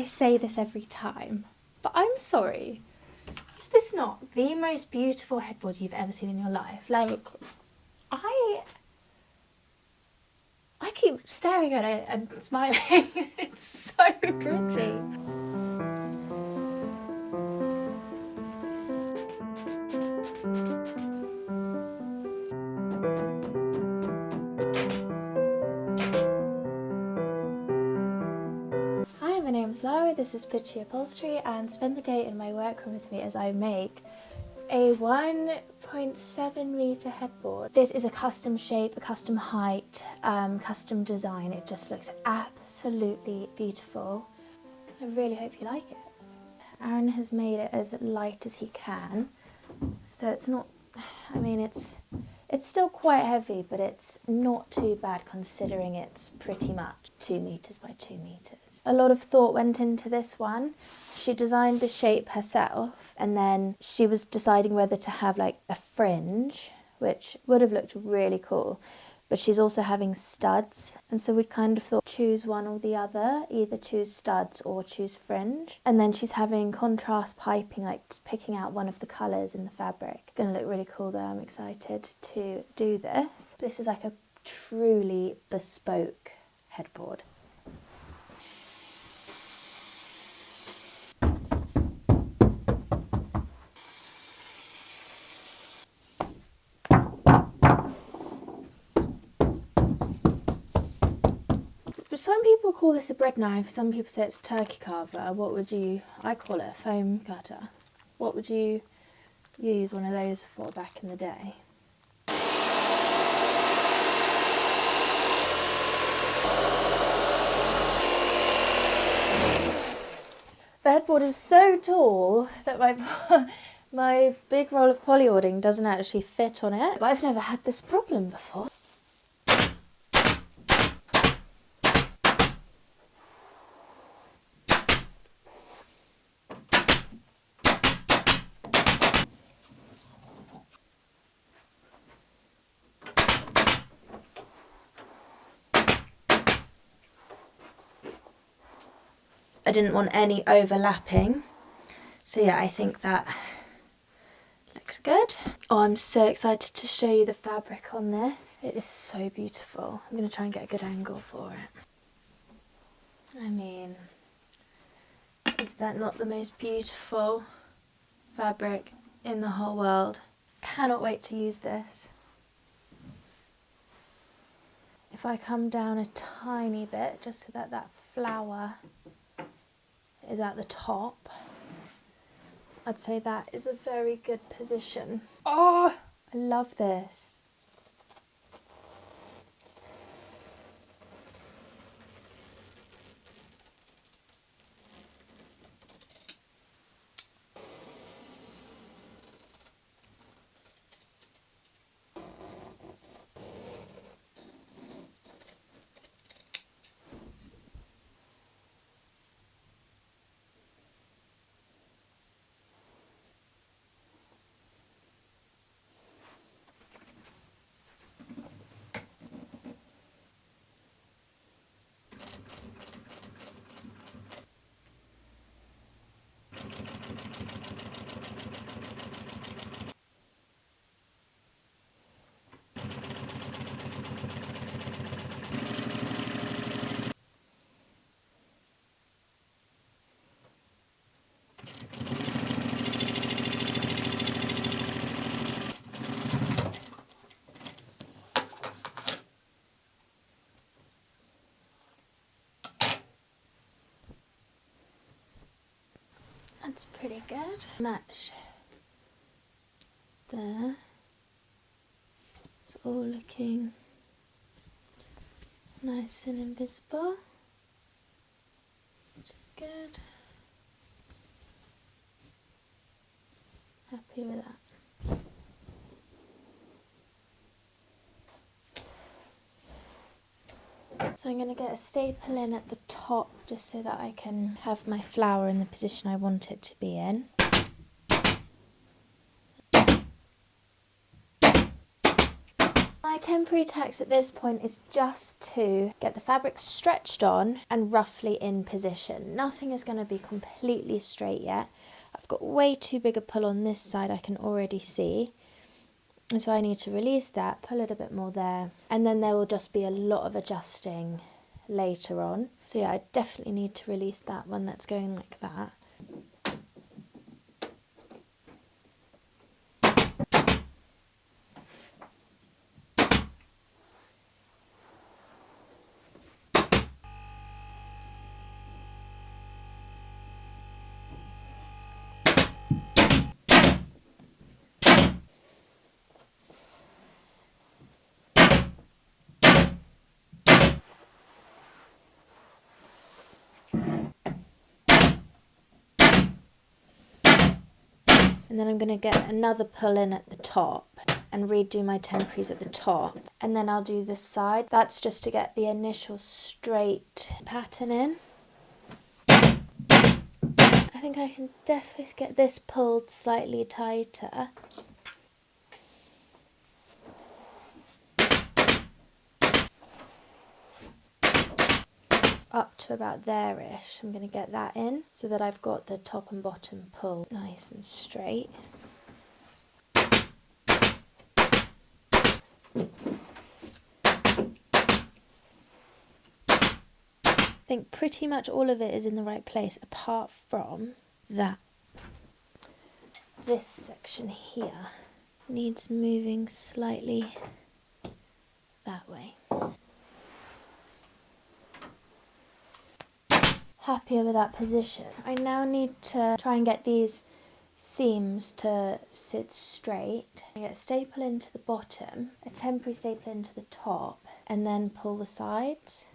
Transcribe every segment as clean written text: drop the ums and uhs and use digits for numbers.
I say this every time, but I'm sorry. Is this not the most beautiful headboard you've ever seen in your life? Like, I keep staring at it and smiling. It's so pretty. Hi, my name's Lara, this is Pucci Upholstery, and spend the day in my workroom with me as I make a 1.7 metre headboard. This is a custom shape, a custom height, custom design. It just looks absolutely beautiful. I really hope you like it. Aaron has made it as light as he can, so it's not, I mean it's still quite heavy, but it's not too bad considering it's pretty much 2 metres by 2 metres. A lot of thought went into this one. She designed the shape herself, and then she was deciding whether to have like a fringe, which would have looked really cool, but she's also having studs, and so we'd kind of thought choose one or the other, either choose studs or choose fringe. And then she's having contrast piping, like picking out one of the colours in the fabric. It's gonna look really cool though. I'm excited to do this. This is like a truly bespoke headboard. Some people call this a bread knife, some people say it's a turkey carver. What would you, I call it a foam cutter. What would you use one of those for back in the day? The headboard is so tall that my big roll of polyording doesn't actually fit on it. But I've never had this problem before. I didn't want any overlapping, so yeah, I think that looks good. Oh, I'm so excited to show you the fabric on this. It is so beautiful. I'm going to try and get a good angle for it. I mean, is that not the most beautiful fabric in the whole world? Cannot wait to use this. If I come down a tiny bit, just so that that flower is at the top, I'd say that is a very good position. Oh, I love this. That's pretty good. Match there. It's all looking nice and invisible, which is good. Happy with that. So I'm going to get a staple in at the top just so that I can have my flower in the position I want it to be in. My temporary task at this point is just to get the fabric stretched on and roughly in position. Nothing is going to be completely straight yet. I've got way too big a pull on this side, I can already see. And so I need to release that, pull it a bit more there, and then there will just be a lot of adjusting later on. So yeah, I definitely need to release that one that's going like that. And then I'm going to get another pull in at the top and redo my temporaries at the top. And then I'll do the side. That's just to get the initial straight pattern in. I think I can definitely get this pulled slightly tighter. Up to about there-ish. I'm going to get that in so that I've got the top and bottom pull nice and straight. I think pretty much all of it is in the right place apart from that. This section here needs moving slightly that way. Happier with that position. I now need to try and get these seams to sit straight. I get a staple into the bottom, a temporary staple into the top, and then pull the sides.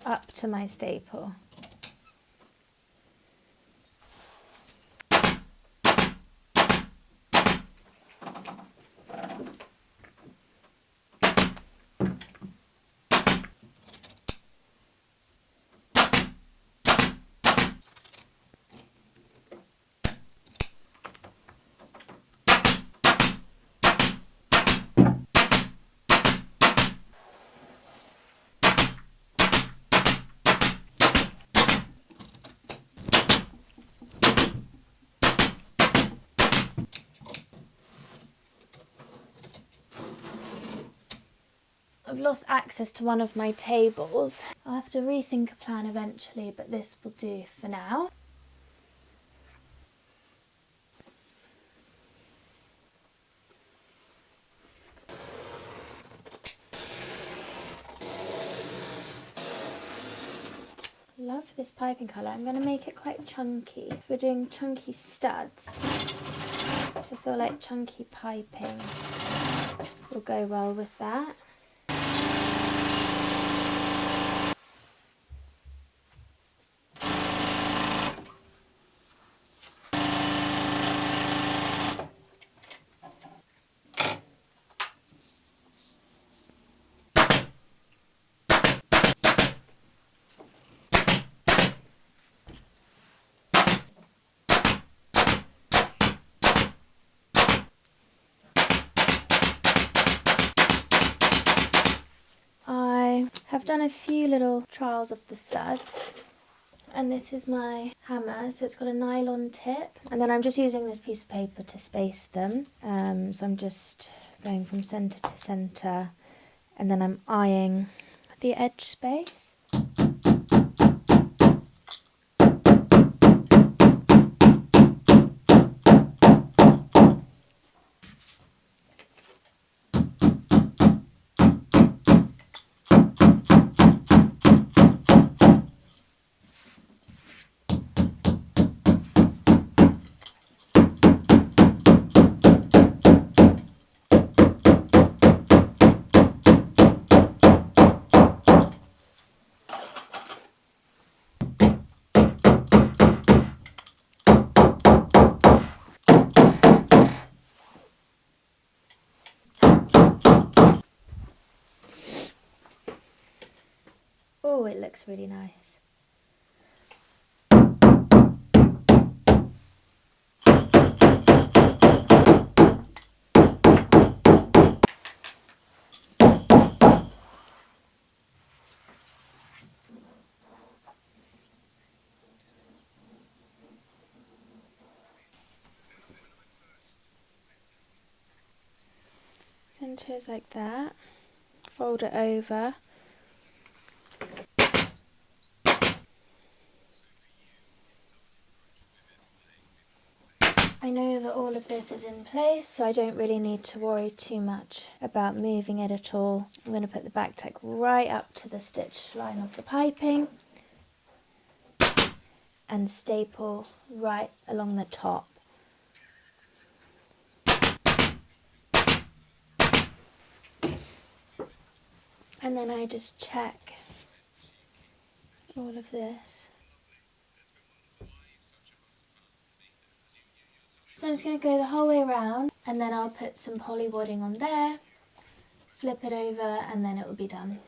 Up to my staple. I've lost access to one of my tables. I'll have to rethink a plan eventually, but this will do for now. Love this piping colour. I'm going to make it quite chunky. So we're doing chunky studs. I feel like chunky piping will go well with that. I've done a few little trials of the studs, and this is my hammer, so it's got a nylon tip, and then I'm just using this piece of paper to space them. So I'm just going from centre to centre, and then I'm eyeing the edge space. looks really nice. Centre is like that. Fold it over. I know that all of this is in place, so I don't really need to worry too much about moving it at all. I'm going to put the back tack right up to the stitch line of the piping and staple right along the top. And then I just check all of this. So I'm just going to go the whole way around, and then I'll put some poly wadding on there, flip it over, and then it will be done.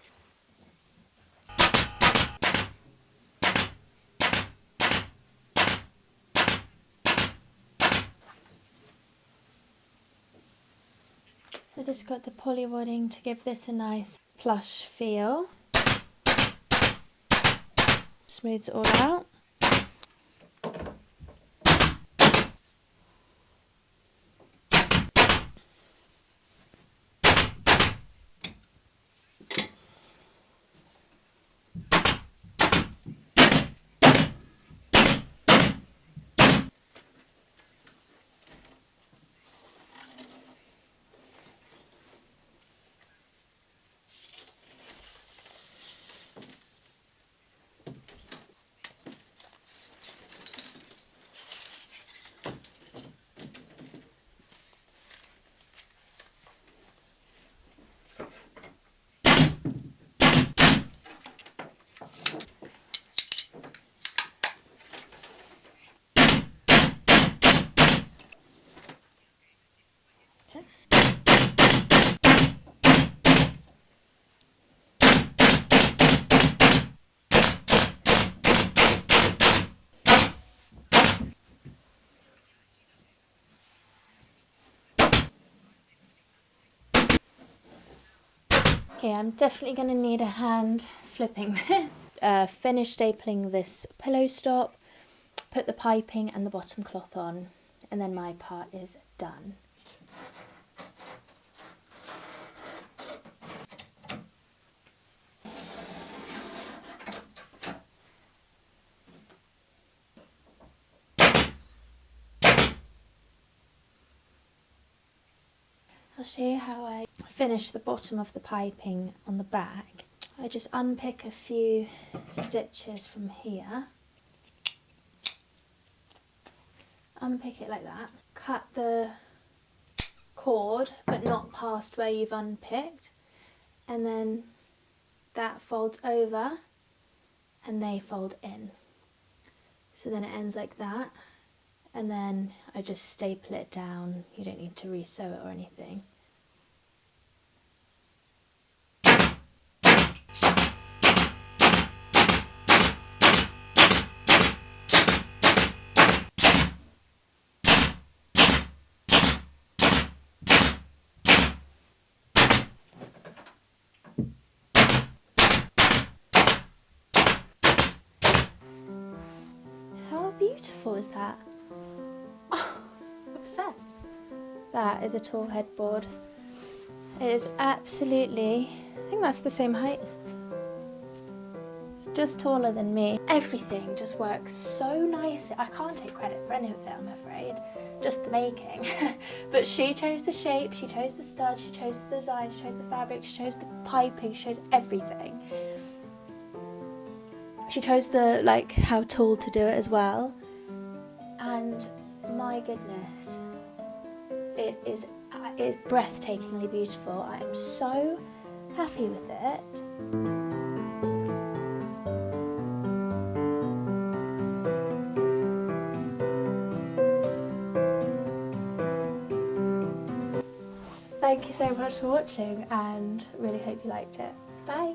So I just got the poly wadding to give this a nice plush feel. Smooths it all out. Okay, I'm definitely going to need a hand flipping this. Finish stapling this pillow stop, put the piping and the bottom cloth on, and then my part is done. I'll show you how I finish the bottom of the piping on the back. I just unpick a few stitches from here, unpick it like that, cut the cord but not past where you've unpicked, and then that folds over and they fold in. So then it ends like that, and then I just staple it down. You don't need to re-sew it or anything. How beautiful is that? Oh, obsessed. That is a tall headboard. It is absolutely, I think that's the same height. It's just taller than me. Everything just works so nicely. I can't take credit for any of it, I'm afraid. Just the making. But she chose the shape, she chose the stud, she chose the design, she chose the fabric, she chose the piping, she chose everything. She chose the, like, how tall to do it as well. And my goodness, it is breathtakingly beautiful. I am so happy with it. Thank you so much for watching, and really hope you liked it. Bye!